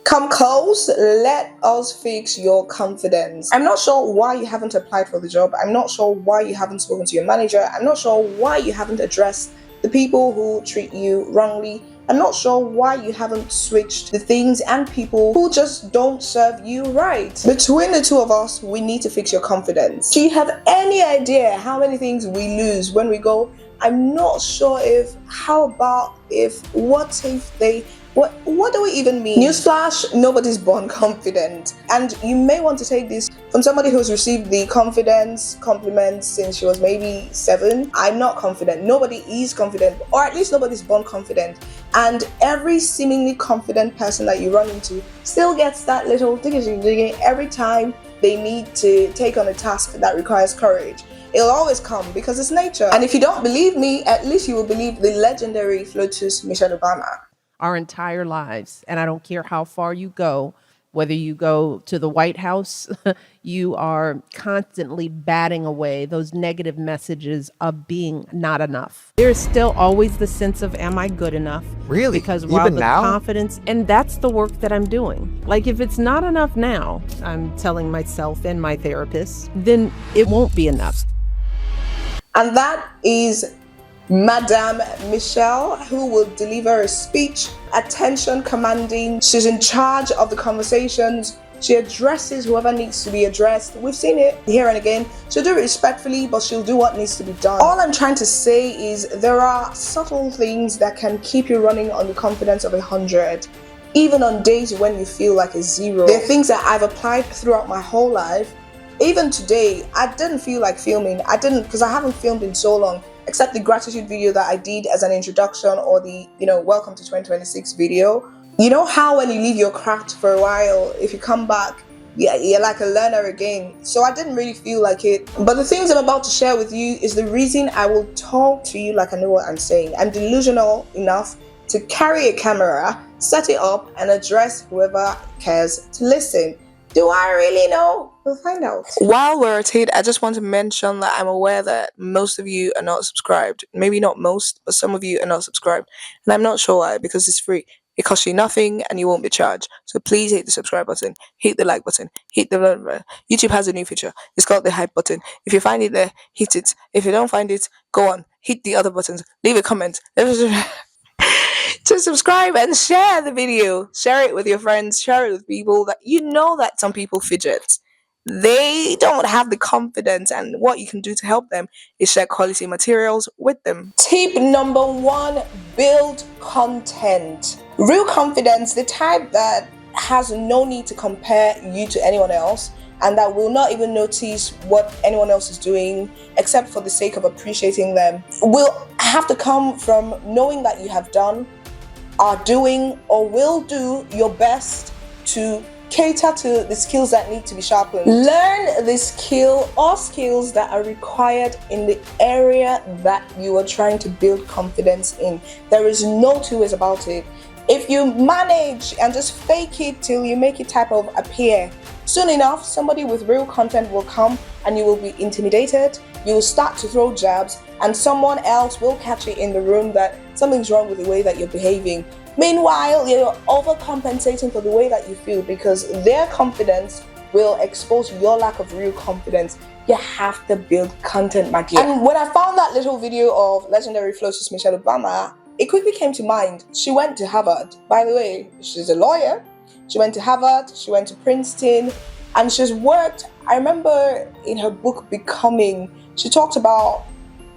Come close, let us fix your confidence. I'm not sure why you haven't applied for the job. I'm not sure why you haven't spoken to your manager. I'm not sure why you haven't addressed the people who treat you wrongly. I'm not sure why you haven't switched the things and people who just don't serve you right. Between the two of us, we need to fix your confidence. Do you have any idea how many things we lose when we go, I'm not sure if, how about if, what if they, what do we even mean? Newsflash, nobody's born confident. And you may want to take this from somebody who's received the confidence compliments since she was maybe 7. I'm not confident. Nobody is confident, or at least nobody's born confident. And every seemingly confident person that you run into still gets that little digging every time they need to take on a task that requires courage. It'll always come because it's nature. And if you don't believe me, at least you will believe the legendary FLOTUS Michelle Obama. Our entire lives, and I don't care how far you go, whether you go to the White House, you are constantly batting away those negative messages of being not enough. There is still always the sense of, am I good enough? Really? Because while Even the now? confidence, and that's the work that I'm doing. Like, if it's not enough now, I'm telling myself and my therapist, then it won't be enough. And that is Madame Michelle, who will deliver a speech, attention commanding. She's in charge of the conversations. She addresses whoever needs to be addressed. We've seen it here and again. She'll do it respectfully, but she'll do what needs to be done. All I'm trying to say is there are subtle things that can keep you running on the confidence of 100, even on days when you feel like a 0. There are things that I've applied throughout my whole life. Even today, I didn't feel like filming. I didn't, because I haven't filmed in so long, except the gratitude video that I did as an introduction, or the, welcome to 2026 video. You know how when you leave your craft for a while, if you come back, you're like a learner again. So I didn't really feel like it. But the things I'm about to share with you is the reason I will talk to you like I know what I'm saying. I'm delusional enough to carry a camera, set it up, and address whoever cares to listen. Do I really know? We'll find out. While we're at it, I just want to mention that I'm aware that most of you are not subscribed. Maybe not most, but some of you are not subscribed. And I'm not sure why, because it's free. It costs you nothing and you won't be charged. So please hit the subscribe button, hit the like button, hit the button. YouTube has a new feature. It's called the hype button. If you find it there, hit it. If you don't find it, go on, hit the other buttons. Leave a comment. To subscribe and share the video. Share it with your friends. Share it with people that you know that some people fidget. They don't have the confidence, and what you can do to help them is share quality materials with them. Tip number 1, build content. Real confidence, the type that has no need to compare you to anyone else, and that will not even notice what anyone else is doing except for the sake of appreciating them, will have to come from knowing that you have done, are doing, or will do your best to cater to the skills that need to be sharpened. Learn the skill or skills that are required in the area that you are trying to build confidence in. There is no two ways about it. If you manage and just fake it till you make it type of appear, soon enough somebody with real content will come and you will be intimidated. You will start to throw jabs, and someone else will catch it in the room that something's wrong with the way that you're behaving. Meanwhile, you're overcompensating for the way that you feel, because their confidence will expose your lack of real confidence. You have to build content, my dear. And when I found that little video of legendary FLOTUS Michelle Obama, it quickly came to mind. She went to Harvard. By the way, she's a lawyer. She went to Harvard, she went to Princeton, and she's worked. I remember in her book, Becoming, she talked about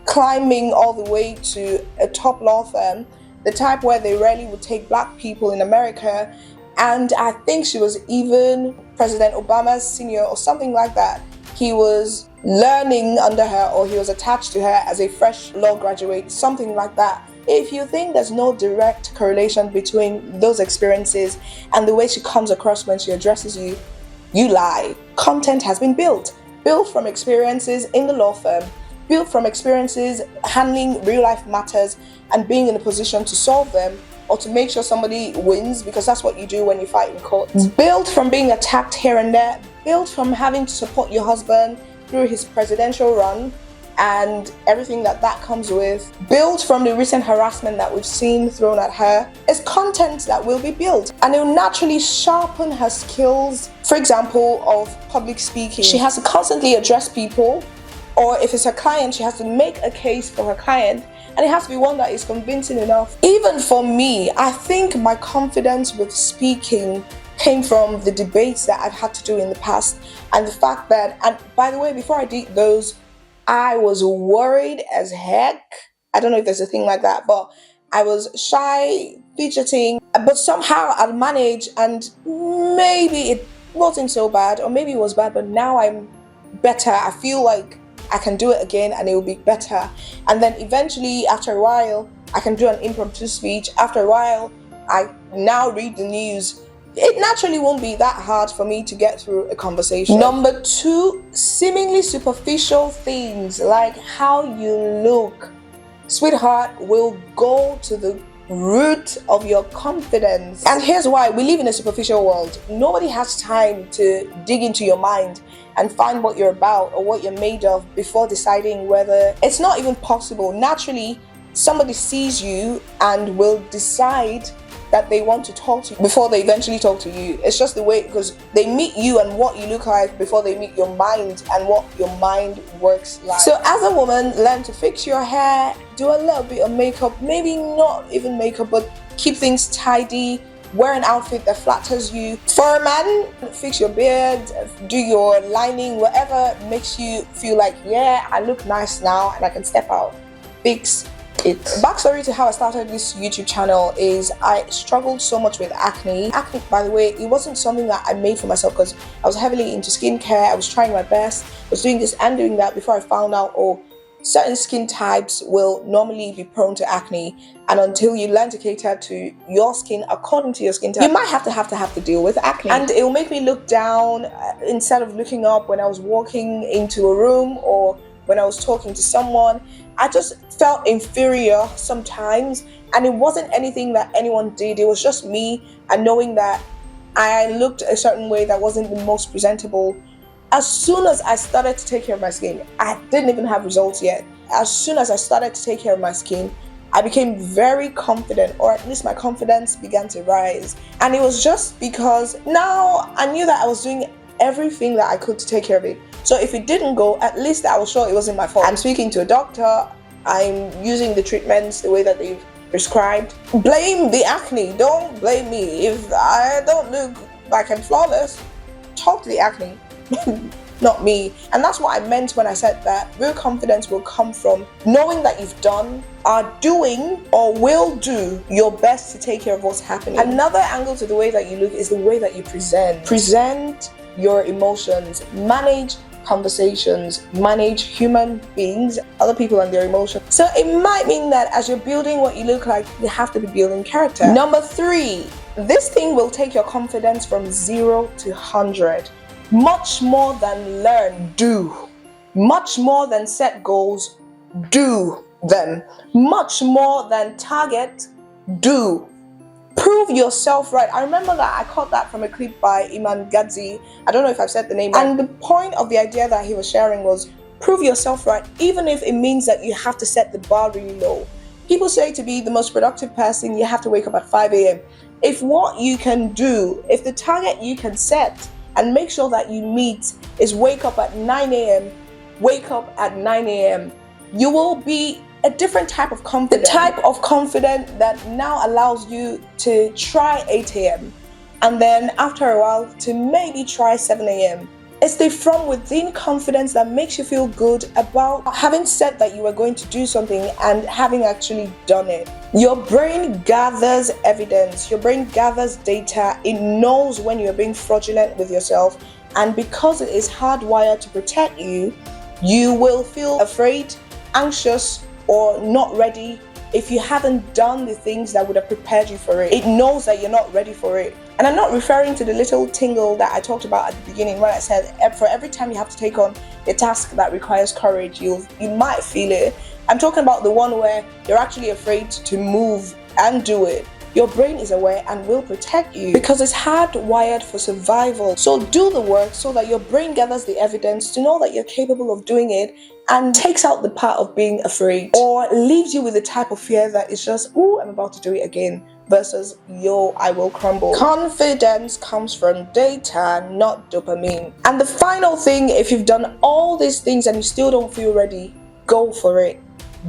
climbing all the way to a top law firm, the type where they rarely would take black people in America. And I think she was even President Obama's senior or something like that. He was learning under her, or he was attached to her as a fresh law graduate, something like that. If you think there's no direct correlation between those experiences and the way she comes across when she addresses you, you lie. Content has been built from experiences in the law firm, built from experiences handling real life matters and being in a position to solve them, or to make sure somebody wins, because that's what you do when you fight in court. Built from being attacked here and there, built from having to support your husband through his presidential run, and everything that comes with, built from the recent harassment that we've seen thrown at her, is content that will be built, and it will naturally sharpen her skills. For example, of public speaking. She has to constantly address people, or if it's her client, she has to make a case for her client, and it has to be one that is convincing enough. Even for me, I think my confidence with speaking came from the debates that I've had to do in the past, and the fact that, and by the way, before I did those, I was worried as heck. I don't know if there's a thing like that, but I was shy, fidgeting, but somehow I'd manage, and maybe it wasn't so bad, or maybe it was bad, but now I'm better. I feel like I can do it again and it will be better. And then eventually, after a while, I can do an impromptu speech. After a while, I now read the news. It naturally won't be that hard for me to get through a conversation. Number 2, seemingly superficial things like how you look, sweetheart, will go to the root of your confidence. And here's why: we live in a superficial world. Nobody has time to dig into your mind and find what you're about or what you're made of before deciding whether it's not even possible. Naturally, somebody sees you and will decide that they want to talk to you before they eventually talk to you. It's just the way, because they meet you and what you look like before they meet your mind and what your mind works like. So as a woman, learn to fix your hair, do a little bit of makeup, maybe not even makeup, but keep things tidy, wear an outfit that flatters you. For a man, fix your beard, do your lining, whatever makes you feel like, yeah, I look nice now and I can step out. Fix it. Backstory to how I started this YouTube channel is I struggled so much with acne. Acne, by the way, it wasn't something that I made for myself, because I was heavily into skincare. I was trying my best. I was doing this and doing that before I found out, oh, certain skin types will normally be prone to acne, and until you learn to cater to your skin according to your skin type, you might have to deal with acne, and it will make me look down instead of looking up when I was walking into a room or when I was talking to someone. I just felt inferior sometimes, and it wasn't anything that anyone did. It was just me, and knowing that I looked a certain way that wasn't the most presentable. As soon as I started to take care of my skin, I didn't even have results yet. As soon as I started to take care of my skin, I became very confident, or at least my confidence began to rise. And it was just because now I knew that I was doing everything that I could to take care of it. So if it didn't go, at least I was sure it wasn't my fault. I'm speaking to a doctor, I'm using the treatments the way that they've prescribed. Blame the acne, don't blame me. If I don't look like I'm flawless, talk to the acne, not me. And that's what I meant when I said that real confidence will come from knowing that you've done, are doing, or will do your best to take care of what's happening. Another angle to the way that you look is the way that you present. Present your emotions, manage conversations, manage human beings, other people and their emotions. So it might mean that as you're building what you look like, you have to be building character. Number 3, this thing will take your confidence from 0 to 100. Much more than learn, do. Much more than set goals, do them. Much more than target, do. Prove yourself right. I remember that I caught that from a clip by Iman Ghadzhi. I don't know if I've said the name right. And the point of the idea that he was sharing was prove yourself right, even if it means that you have to set the bar really low. People say to be the most productive person, you have to wake up at 5 a.m. If what you can do, if the target you can set and make sure that you meet is wake up at 9 a.m., wake up at 9 a.m., you will be a different type of confidence. The type of confidence that now allows you to try 8 a.m. and then after a while to maybe try 7 a.m. It's the from within confidence that makes you feel good about having said that you were going to do something and having actually done it. Your brain gathers evidence, your brain gathers data, it knows when you're being fraudulent with yourself, and because it is hardwired to protect you, you will feel afraid, anxious, or not ready if you haven't done the things that would have prepared you for it. It knows that you're not ready for it. And I'm not referring to the little tingle that I talked about at the beginning when I said for every time you have to take on a task that requires courage, you might feel it. I'm talking about the one where you're actually afraid to move and do it. Your brain is aware and will protect you because it's hardwired for survival. So do the work so that your brain gathers the evidence to know that you're capable of doing it, and takes out the part of being afraid, or leaves you with the type of fear that is just, oh, I'm about to do it again, versus, yo, I will crumble. Confidence comes from data, not dopamine. And the final thing, if you've done all these things and you still don't feel ready, go for it.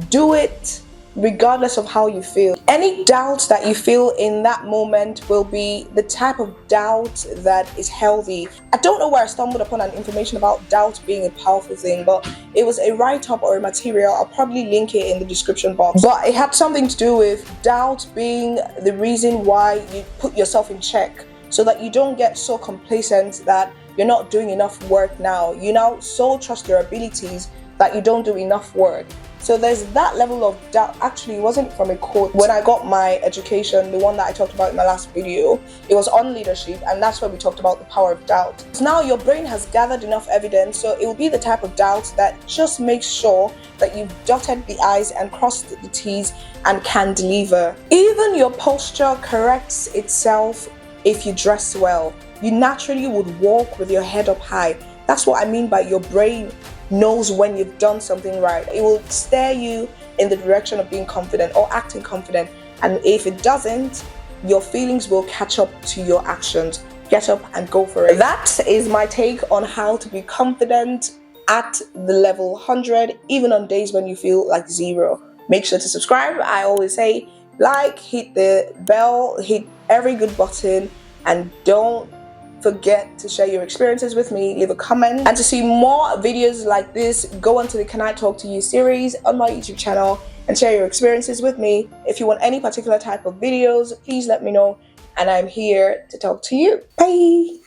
Do it regardless of how you feel. Any doubt that you feel in that moment will be the type of doubt that is healthy. I don't know where I stumbled upon an information about doubt being a powerful thing, but it was a write-up or a material. I'll probably link it in the description box. But it had something to do with doubt being the reason why you put yourself in check, so that you don't get so complacent that you're not doing enough work now. You now so trust your abilities that you don't do enough work. So there's that level of doubt. Actually, it wasn't from a quote. When I got my education, the one that I talked about in my last video, it was on leadership, and that's where we talked about the power of doubt. So now your brain has gathered enough evidence, so it will be the type of doubt that just makes sure that you've dotted the I's and crossed the T's and can deliver. Even your posture corrects itself if you dress well. You naturally would walk with your head up high. That's what I mean by your brain knows when you've done something right. It will steer you in the direction of being confident or acting confident, and if it doesn't, your feelings will catch up to your actions. Get up and go for it. That is my take on how to be confident at the level 100, even on days when you feel like 0. Make sure to subscribe. I always say, like, hit the bell, hit every good button, and don't forget to share your experiences with me. Leave a comment, and to see more videos like this, go onto the Can I Talk to You series on my YouTube channel and share your experiences with me. If you want any particular type of videos, please let me know, and I'm here to talk to you. Bye.